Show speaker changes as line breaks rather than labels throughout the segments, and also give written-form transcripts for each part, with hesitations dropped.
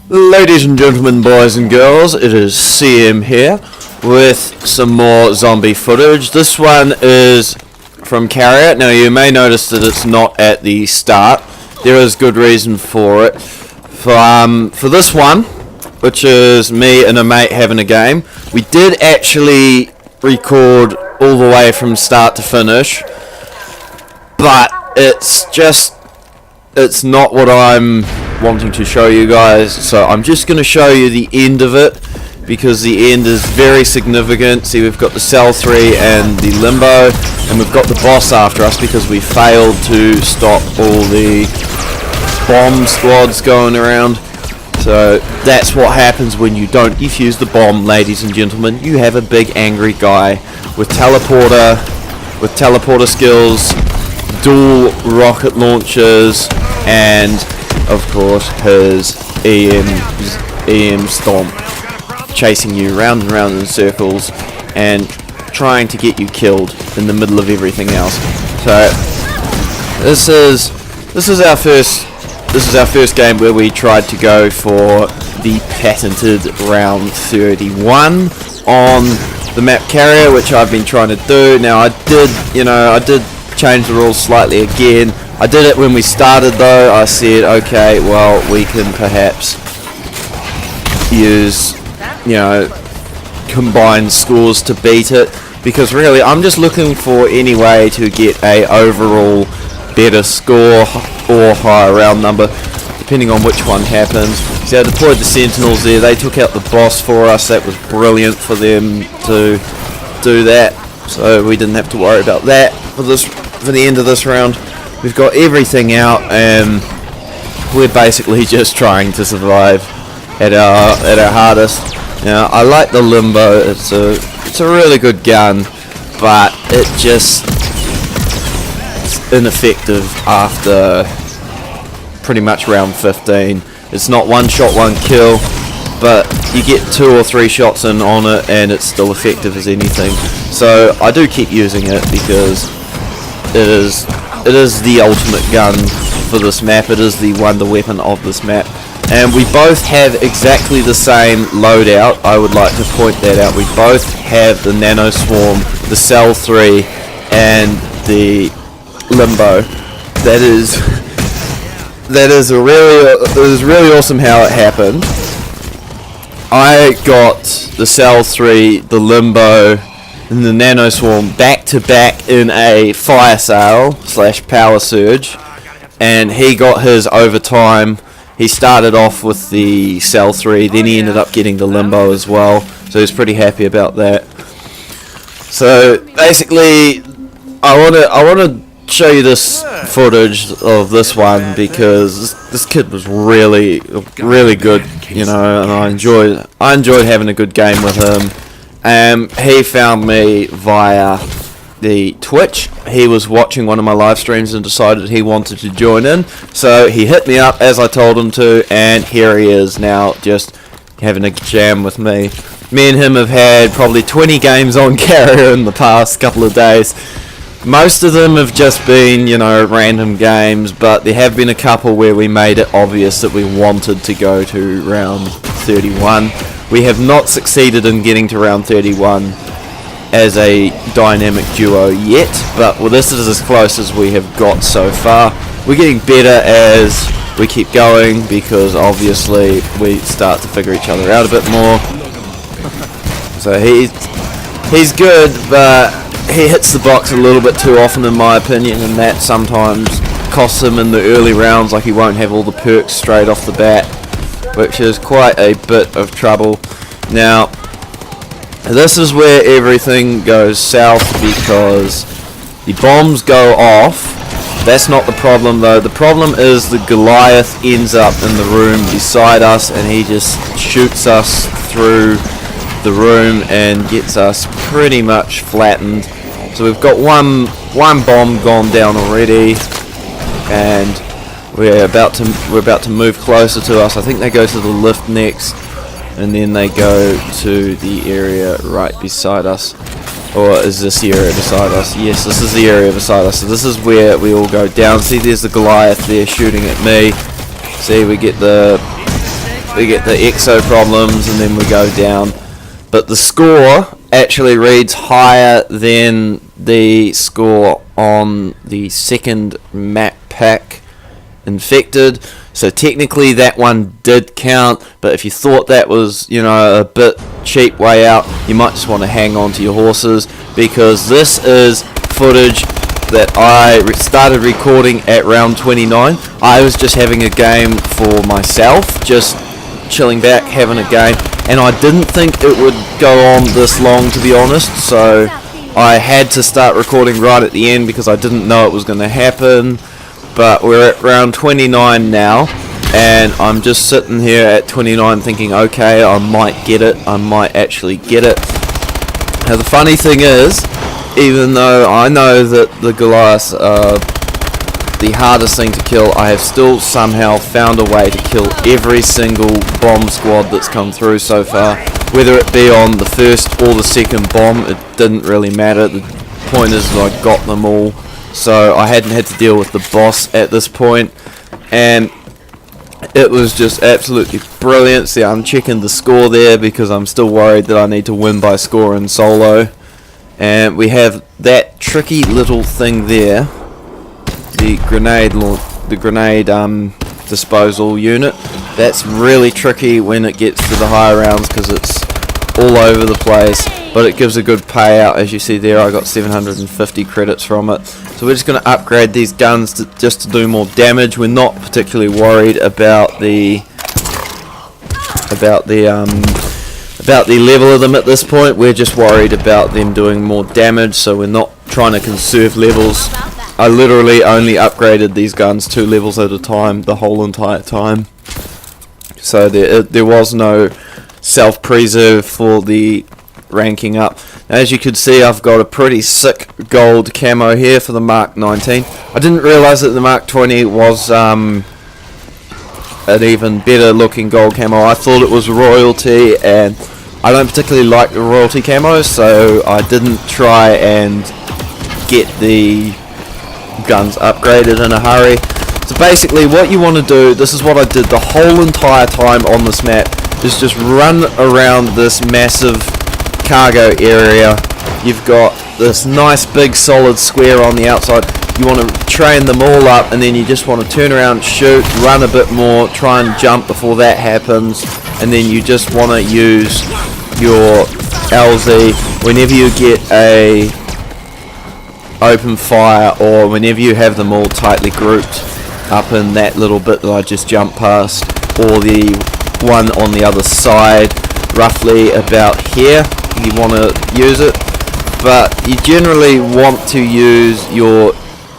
Ladies and gentlemen, boys and girls, it is CM here with some more zombie footage. This one is from Carrier. Now you may notice that it's not at the start. There is good reason for it. For this one, which is me and a mate having a game, we did actually record all the way from start to finish, but it's not what I'm wanting to show you guys, so I'm just going to show you the end of it because the end is very significant. See, we've got the cell 3 and the limbo, and we've got the boss after us because we failed to stop all the bomb squads going around. So that's what happens when you don't defuse the bomb, ladies and gentlemen. You have a big angry guy with teleporter skills, dual rocket launchers, and of course his EM stomp, chasing you round and round in circles and trying to get you killed in the middle of everything else. So this is our first game where we tried to go for the patented round 31 on the map Carrier, which I've been trying to do. Now I did change the rules slightly again. I did it when we started though. I said, okay, well, we can perhaps use, combined scores to beat it, because really I'm just looking for any way to get a overall better score or higher round number, depending on which one happens. So I deployed the sentinels there. They took out the boss for us. That was brilliant for them to do that, so we didn't have to worry about that for the end of this round. We've got everything out, and we're basically just trying to survive at our hardest. Now, I like the limbo. It's a really good gun, but it's ineffective after pretty much round 15. It's not one shot, one kill, but you get 2 or 3 shots in on it, and it's still effective as anything. So I do keep using it because it is the ultimate gun for this map. It is the wonder weapon of this map, and we both have exactly the same loadout. I would like to point that out. We both have the nano swarm, the cell 3, and the limbo. That is really awesome how it happened. I got the cell 3, the limbo, and the nano swarm back to back in a fire sale / power surge, and he got his over time. He started off with the cell 3, then he ended up getting the limbo as well, so he was pretty happy about that. So basically I want to show you this footage of this one because this kid was really good, and I enjoyed having a good game with him. He found me via the Twitch. He was watching one of my live streams and decided he wanted to join in, so he hit me up as I told him to, and here he is now just having a jam with me. Me and him have had probably 20 games on Carrier in the past couple of days. Most of them have just been, random games, but there have been a couple where we made it obvious that we wanted to go to round 31. We have not succeeded in getting to round 31 as a dynamic duo yet, but this is as close as we have got so far. We're getting better as we keep going because obviously we start to figure each other out a bit more. So he's good, but he hits the box a little bit too often in my opinion, and that sometimes costs him in the early rounds. Like, he won't have all the perks straight off the bat, which is quite a bit of trouble. Now, this is where everything goes south because the bombs go off. That's not the problem though. The problem is the Goliath ends up in the room beside us, and he just shoots us through the room and gets us pretty much flattened. So we've got one bomb gone down already, and we're about to move closer to us. I think they go to the lift next, and then they go to the area right beside us. Or is this the area beside us? Yes, this is the area beside us. So this is where we all go down. See, there's the Goliath there shooting at me. See, we get the we get the exo problems, and then we go down. But the score actually reads higher than the score on the second map pack, Infected. So technically that one did count, but if you thought that was, you know, a bit cheap way out, you might just want to hang on to your horses, because this is footage that I started recording at round 29. I was just having a game for myself, just chilling back, having a game, and I didn't think it would go on this long, to be honest, so I had to start recording right at the end because I didn't know it was going to happen. But we're at round 29 now, and I'm just sitting here at 29 thinking, okay, I might get it, I might actually get it. Now the funny thing is, even though I know that the Goliaths are the hardest thing to kill, I have still somehow found a way to kill every single bomb squad that's come through so far. Whether it be on the first or the second bomb, it didn't really matter. The point is that I got them all. So I hadn't had to deal with the boss at this point, and it was just absolutely brilliant. See, I'm checking the score there because I'm still worried that I need to win by score in solo. And we have that tricky little thing there, the grenade disposal unit. That's really tricky when it gets to the higher rounds because it's all over the place, but it gives a good payout. As you see there, I got 750 credits from it. So we're just going to upgrade these guns just to do more damage. We're not particularly worried about the level of them at this point. We're just worried about them doing more damage, so we're not trying to conserve levels. I literally only upgraded these guns 2 levels at a time the whole entire time. So there was no self-preserve for the ranking up. As you can see, I've got a pretty sick gold camo here for the Mark 19. I didn't realise that the Mark 20 was an even better looking gold camo. I thought it was royalty, and I don't particularly like the royalty camos, so I didn't try and get the guns upgraded in a hurry. So basically what you want to do, this is what I did the whole entire time on this map, is just run around this massive cargo area. You've got this nice big solid square on the outside. You want to train them all up, and then you just want to turn around, shoot, run a bit more, try and jump before that happens, and then you just want to use your LZ whenever you get a open fire, or whenever you have them all tightly grouped up in that little bit that I just jumped past, or the one on the other side, roughly about here. You want to use it, but you generally want to use your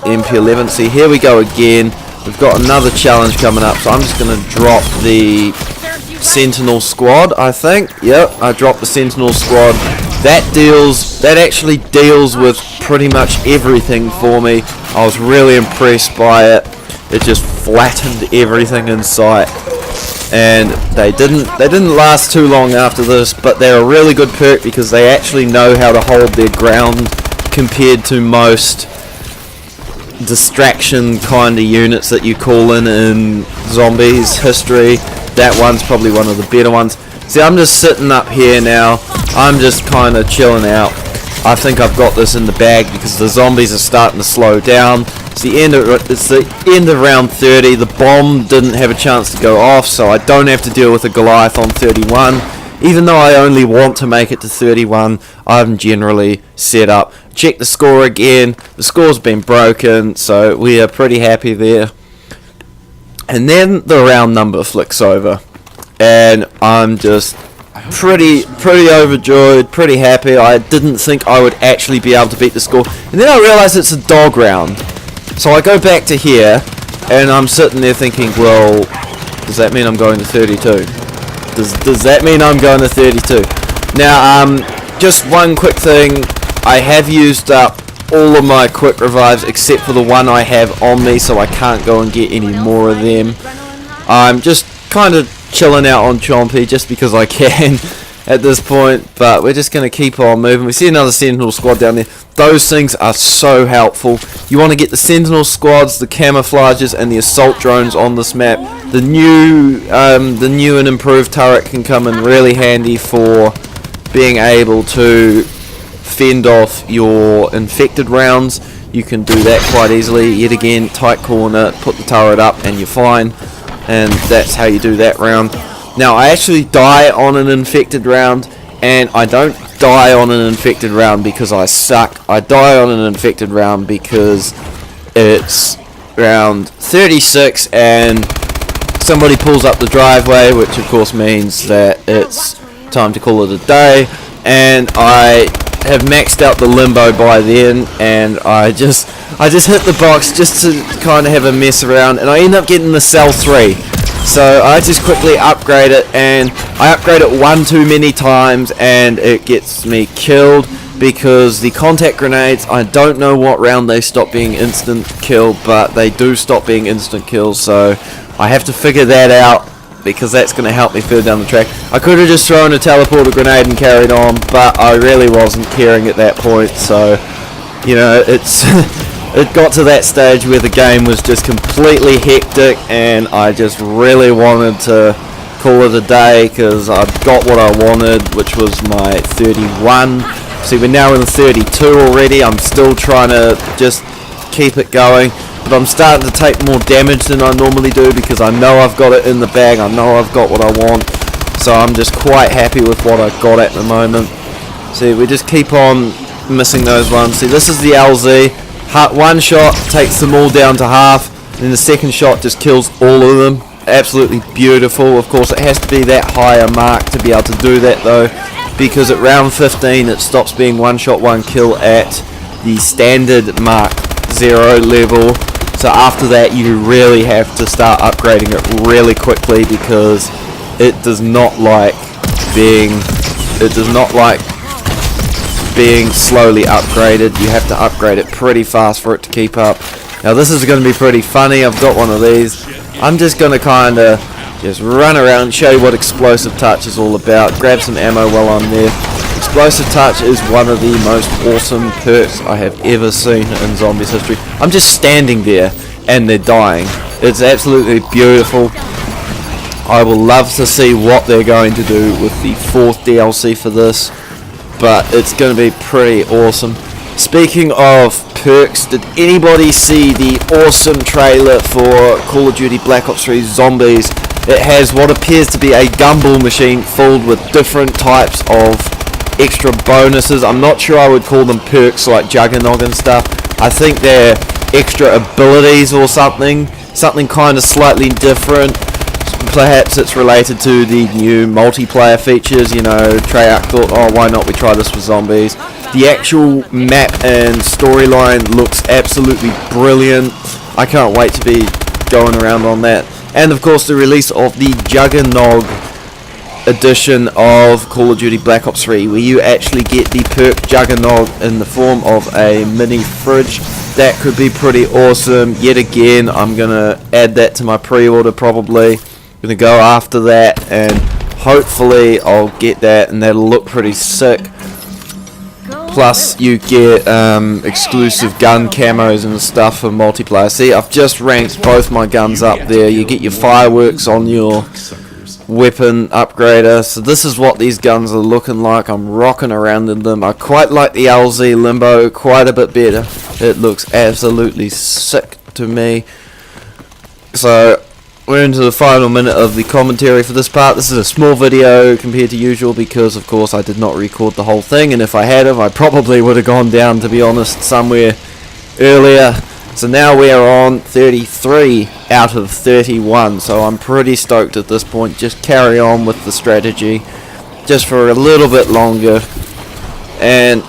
MP11. See, here we go again. We've got another challenge coming up, so I'm just going to drop the Sentinel squad, I think. Yep, I dropped the Sentinel squad. That actually deals with pretty much everything for me. I was really impressed by it. It just flattened everything in sight. And they didn't last too long after this, but they're a really good perk because they actually know how to hold their ground compared to most distraction kind of units that you call in zombies history. That one's probably one of the better ones. See, I'm just sitting up here now. I'm just kind of chilling out. I think I've got this in the bag because the zombies are starting to slow down. It's the end of round 30. The bomb didn't have a chance to go off, so I don't have to deal with a Goliath on 31. Even though I only want to make it to 31, I'm generally set up. Check the score again. The score's been broken, so we are pretty happy there. And then the round number flicks over, and I'm just pretty overjoyed, pretty happy. I didn't think I would actually be able to beat the score, and then I realised it's a dog round. So I go back to here, and I'm sitting there thinking, well, does that mean I'm going to 32? Does that mean I'm going to 32? Now, just one quick thing. I have used up all of my quick revives except for the one I have on me, so I can't go and get any more of them. I'm just kind of chilling out on Chompy just because I can. at this point, but we're just going to keep on moving. We see another Sentinel squad down there. Those things are so helpful. You want to get the Sentinel squads, the camouflages, and the assault drones on this map. The new and improved turret can come in really handy for being able to fend off your infected rounds. You can do that quite easily. Yet again, tight corner, put the turret up, and you're fine. And that's how you do that round. Now, I actually die on an infected round, and I don't die on an infected round because I suck. I die on an infected round because it's round 36 and somebody pulls up the driveway, which of course means that it's time to call it a day, and I have maxed out the limbo by then, and I just hit the box just to kind of have a mess around, and I end up getting the cell 3. So I just quickly upgrade it, and I upgrade it one too many times, and it gets me killed because the contact grenades, I don't know what round they stop being instant kill, but they do stop being instant kills, so I have to figure that out because that's going to help me further down the track. I could have just thrown a teleporter grenade and carried on, but I really wasn't caring at that point, so, you know, it's... It got to that stage where the game was just completely hectic, and I just really wanted to call it a day because I've got what I wanted, which was my 31. See, we're now in 32 already. I'm still trying to just keep it going, but I'm starting to take more damage than I normally do because I know I've got it in the bag. I know I've got what I want, so I'm just quite happy with what I've got at the moment. See, we just keep on missing those ones. See, this is the LZ. One shot takes them all down to half, and the second shot just kills all of them. Absolutely beautiful. Of course, it has to be that higher mark to be able to do that though, because at round 15 it stops being one shot, one kill at the standard Mark 0 level. So after that you really have to start upgrading it really quickly because it does not like being slowly upgraded. You have to upgrade it pretty fast for it to keep up. Now this is going to be pretty funny. I've got one of these. I'm just going to kind of just run around and show you what Explosive Touch is all about. Grab some ammo while I'm there. Explosive Touch is one of the most awesome perks I have ever seen in Zombies history. I'm just standing there and they're dying. It's absolutely beautiful. I will love to see what they're going to do with the 4th DLC for this, but it's going to be pretty awesome. Speaking of perks, did anybody see the awesome trailer for Call of Duty Black Ops 3 Zombies? It has what appears to be a gumball machine filled with different types of extra bonuses. I'm not sure I would call them perks like Juggernog and stuff. I think they're extra abilities or something kind of slightly different. Perhaps it's related to the new multiplayer features. You know, Treyarch thought, oh, why not we try this for zombies. The actual map and storyline looks absolutely brilliant. I can't wait to be going around on that. And of course the release of the Juggernog edition of Call of Duty Black Ops 3, where you actually get the perk Juggernog in the form of a mini fridge. That could be pretty awesome. Yet again, I'm going to add that to my pre-order probably. Going to go after that, and hopefully I'll get that, and that'll look pretty sick. Plus you get exclusive gun camos and stuff for multiplayer. See, I've just ranked both my guns up there. You get your fireworks on your weapon upgrader. So this is what these guns are looking like. I'm rocking around in them. I quite like the LZ Limbo quite a bit better. It looks absolutely sick to me. So we're into the final minute of the commentary for this part. This is a small video compared to usual because of course I did not record the whole thing, and if I had I probably would have gone down, to be honest, somewhere earlier. So now we are on 33 out of 31, so I'm pretty stoked at this point. Just carry on with the strategy just for a little bit longer, and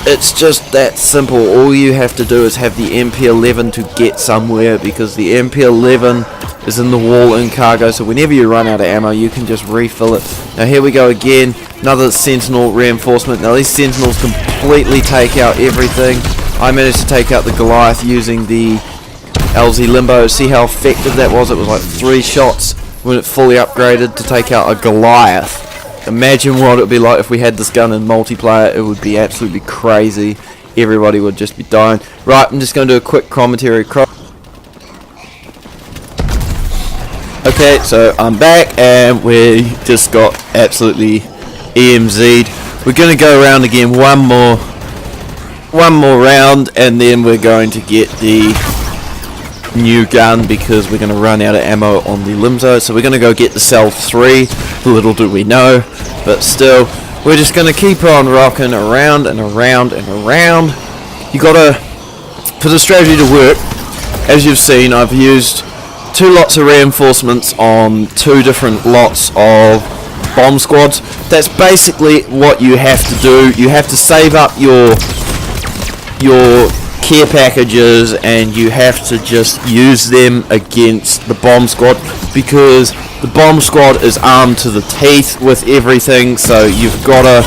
it's just that simple. All you have to do is have the MP11 to get somewhere, because the MP11 is in the wall in cargo, so whenever you run out of ammo you can just refill it. Now here we go again, another Sentinel reinforcement. Now these Sentinels completely take out everything. I managed to take out the Goliath using the LZ Limbo. See how effective that was? It was like 3 shots when it fully upgraded to take out a Goliath. Imagine what it would be like if we had this gun in multiplayer. It would be absolutely crazy. Everybody would just be dying. Right, I'm just going to do a quick commentary. Okay, so I'm back and we just got absolutely EMZ'd. We're going to go around again one more round, and then we're going to get the new gun because we're going to run out of ammo on the Limzo. So we're going to go get the Cell 3. Little do we know, but still, we're just going to keep on rocking around and around and around. You gotta, for the strategy to work, as you've seen, I've used 2 lots of reinforcements on 2 different lots of bomb squads. That's basically what you have to do. You have to save up your care packages, and you have to just use them against the bomb squad, because the bomb squad is armed to the teeth with everything, so you've got to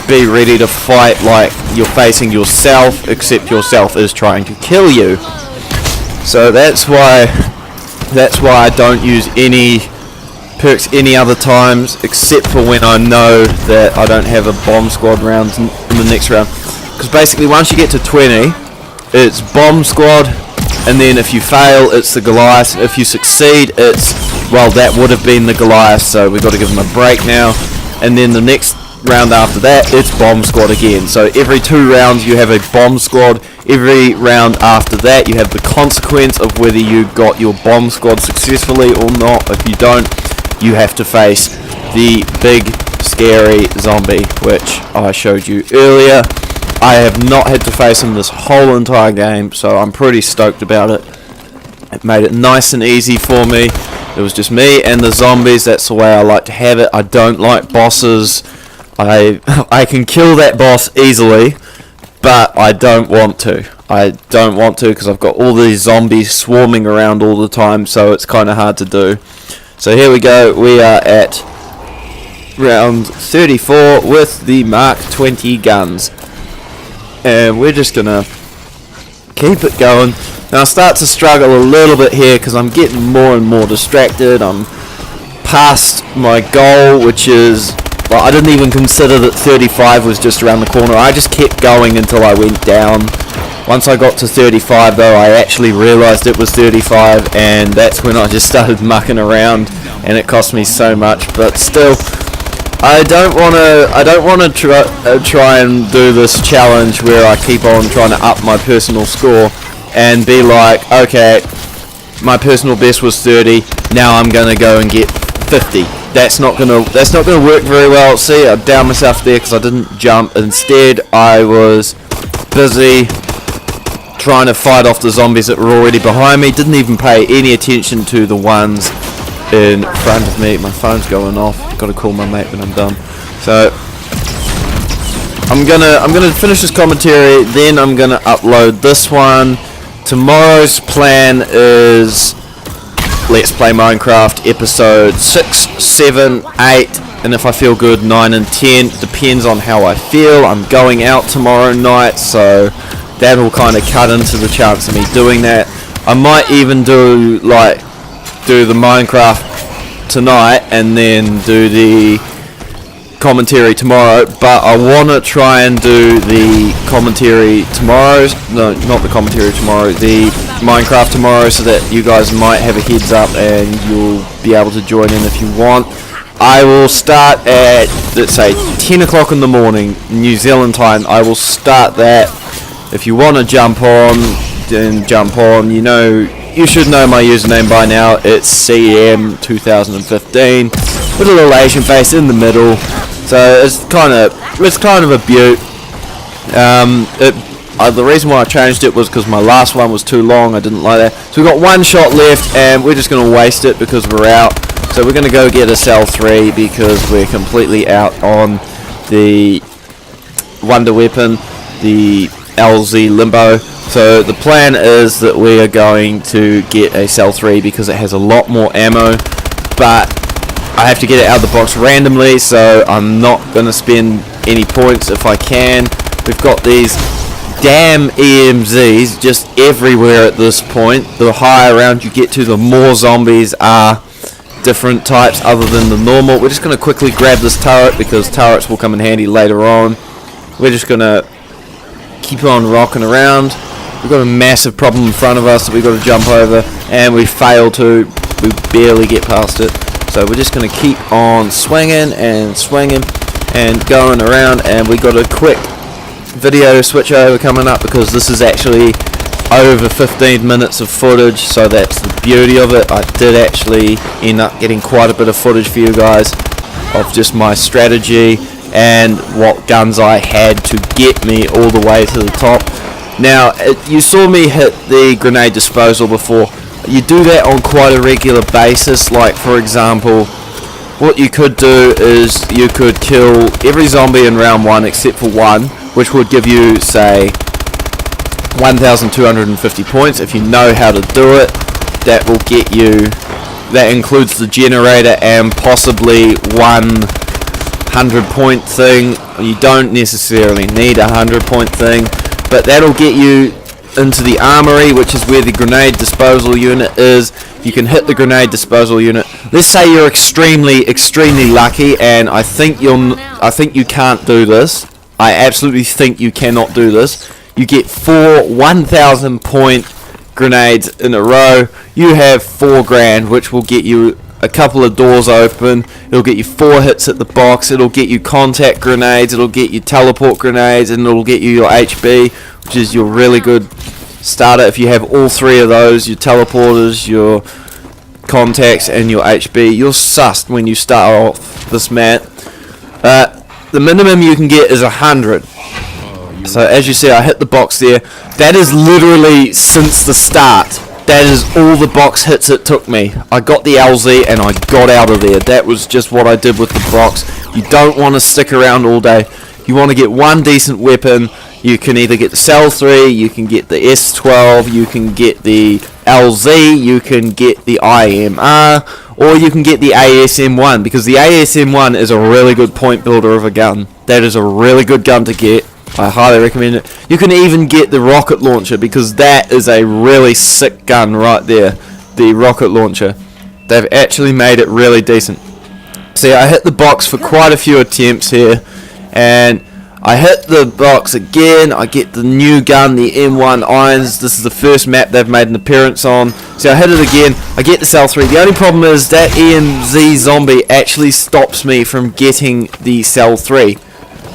be ready to fight like you're facing yourself, except yourself is trying to kill you. So that's why I don't use any perks any other times, except for when I know that I don't have a bomb squad round in the next round. Because basically once you get to 20, it's bomb squad, and then if you fail, it's the Goliath. If you succeed, it's, well, that would have been the Goliath, so we've got to give them a break now. And then the next round after that, it's bomb squad again. So every 2 rounds you have a bomb squad. Every round after that you have the consequence of whether you got your bomb squad successfully or not. If you don't, you have to face the big scary zombie, which I showed you earlier. I have not had to face him this whole entire game, so I'm pretty stoked about it. It made it nice and easy for me. It was just me and the zombies. That's the way I like to have it. I don't like bosses. I can kill that boss easily, but I don't want to. I don't want to because I've got all these zombies swarming around all the time, so it's kind of hard to do. So here we go. We are at round 34 with the Mark 20 guns. And we're just gonna keep it going. Now I start to struggle a little bit here because I'm getting more and more distracted. I'm past my goal, which is, well, I didn't even consider that 35 was just around the corner. I just kept going until I went down. Once I got to 35 though, I actually realized it was 35, and that's when I just started mucking around, and it cost me so much. But still, I don't want to try and do this challenge where I keep on trying to up my personal score and be like, okay, my personal best was 30, now I'm gonna go and get 50. That's not gonna work very well. See, I downed myself there because I didn't jump. Instead, I was busy trying to fight off the zombies that were already behind me. Didn't even pay any attention to the ones in front of me. My phone's going off. Got to call my mate when I'm done. So I'm gonna finish this commentary, then I'm gonna upload this one. Tomorrow's plan is Let's Play Minecraft episode 6, 7, 8, and if I feel good, 9 and 10. Depends on how I feel. I'm going out tomorrow night, so that will kind of cut into the chance of me doing that. I might even do the Minecraft tonight and then do the commentary tomorrow, but I want to try and do the commentary tomorrow, no, not the commentary tomorrow, the Minecraft tomorrow, so that you guys might have a heads up and you'll be able to join in if you want. I will start at, let's say, 10 o'clock in the morning, New Zealand time. I will start that. If you want to jump on, then jump on. You know, you should know my username by now. It's CM2015 with a little Asian face in the middle. So it's kind of a beaut. The reason why I changed it was because my last one was too long. I didn't like that. So we've got 1 shot left, and we're just going to waste it because we're out. So we're going to go get a Cell 3 because we're completely out on the Wonder Weapon, the LZ Limbo. So the plan is that we are going to get a Cell 3 because it has a lot more ammo, but I have to get it out of the box randomly, so I'm not going to spend any points if I can. We've got these damn EMZs just everywhere at this point. The higher round you get to, the more zombies are different types other than the normal. We're just going to quickly grab this turret because turrets will come in handy later on. We're just going to keep on rocking around. We've got a massive problem in front of us that we've got to jump over, and we fail to. We barely get past it. So we're just going to keep on swinging and going around, and we got a quick video switch over coming up because this is actually over 15 minutes of footage, so that's the beauty of it. I did actually end up getting quite a bit of footage for you guys of just my strategy and what guns I had to get me all the way to the top. Now, you saw me hit the grenade disposal before. You do that on quite a regular basis. Like, for example, what you could do is you could kill every zombie in round 1 except for one, which would give you, say, 1,250 points. If you know how to do it, that will get you, that includes the generator and possibly 100 point thing. You don't necessarily need a 100 point thing, but that'll get you into the armory, which is where the grenade disposal unit is. You can hit the grenade disposal unit. Let's say you're extremely lucky, and I think you can't do this. I absolutely think you cannot do this. You get 4 1,000 point grenades in a row. You have 4 grand, which will get you a couple of doors open. It'll get you 4 hits at the box. It'll get you contact grenades. It'll get you teleport grenades, and it'll get you your HB, which is your really good starter. If you have all 3 of those, your teleporters, your contacts, and your HB, you're sussed when you start off this map. The minimum you can get is 100. So as you see, I hit the box there. That is literally since the start. That is all the box hits it took me. I got the LZ and I got out of there. That was just what I did with the box. You don't want to stick around all day. You want to get one decent weapon. You can either get the Cell 3, you can get the S12, you can get the LZ, you can get the IMR, or you can get the ASM1, because the ASM1 is a really good point builder of a gun. That is a really good gun to get. I highly recommend it. You can even get the rocket launcher, because that is a really sick gun right there. The rocket launcher. They've actually made it really decent. See, I hit the box for quite a few attempts here, and I hit the box again. I get the new gun, the M1 Irons. This is the first map they've made an appearance on. So I hit it again. I get the Cell 3. The only problem is that EMZ zombie actually stops me from getting the Cell 3.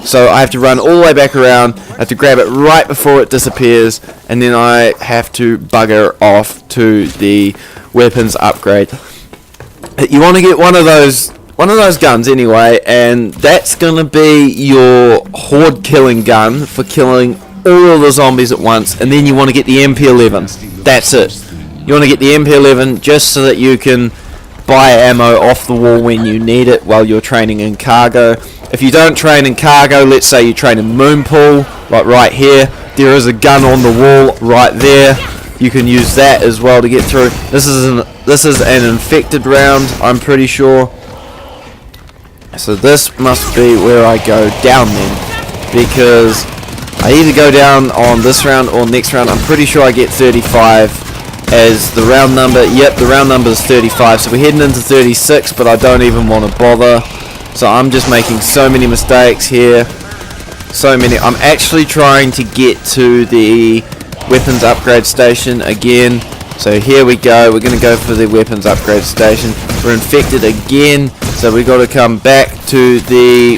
So I have to run all the way back around. I have to grab it right before it disappears, and then I have to bugger off to the weapons upgrade. You want to get one of those guns anyway, and that's gonna be your horde killing gun for killing all of the zombies at once. And then you want to get the MP11. That's it. You want to get the MP11 just so that you can buy ammo off the wall when you need it while you're training in cargo. If you don't train in cargo, let's say you train in Moonpool, like right here, there is a gun on the wall right there. You can use that as well to get through. This is an infected round, I'm pretty sure. So this must be where I go down then, because I either go down on this round or next round. I'm pretty sure I get 35 as the round number. Yep, the round number is 35, so we're heading into 36, but I don't even want to bother. So I'm just making so many mistakes here. So many. I'm actually trying to get to the weapons upgrade station again. So here we go. We're going to go for the weapons upgrade station. We're infected again, so we got to come back to the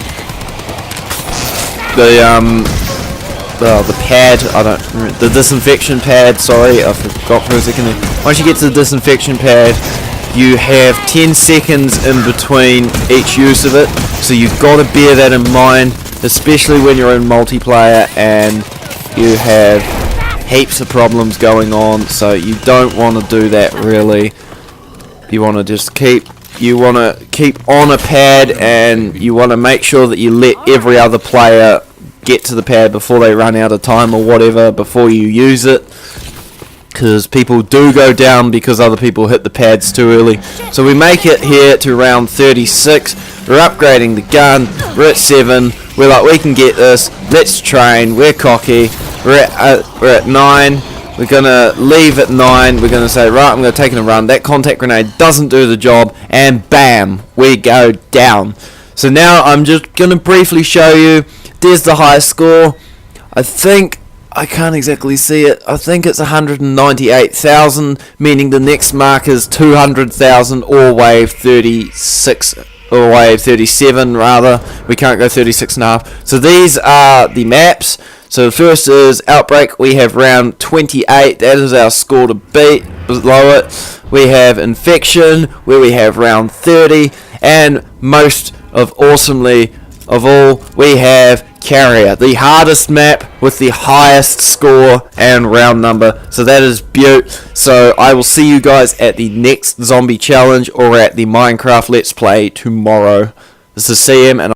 pad. I don't remember, the disinfection pad. Sorry, I forgot for a second. Once you get to the disinfection pad, you have 10 seconds in between each use of it. So you've got to bear that in mind, especially when you're in multiplayer and you have heaps of problems going on. So you don't want to do that really. You want to just keep on a pad, and you want to make sure that you let every other player get to the pad before they run out of time or whatever before you use it, because people do go down because other people hit the pads too early. So we make it here to round 36. We're upgrading the gun. We're at 7. We're like, we can get this. Let's train. We're cocky. We're at 9. We're going to leave at 9. We're going to say, right, I'm going to take a run. That contact grenade doesn't do the job. And bam, we go down. So now I'm just going to briefly show you. There's the highest score. I think, I can't exactly see it. I think it's 198,000, meaning the next mark is 200,000 or wave 36, or wave 37 rather. We can't go 36 and a half. So these are the maps. So the first is Outbreak. We have round 28. That is our score to beat. Below it, we have Infection, where we have round 30. And most of awesomely of all, we have Carrier, the hardest map with the highest score and round number. So that is beaut. So I will see you guys at the next zombie challenge or at the Minecraft Let's Play tomorrow. This is CM and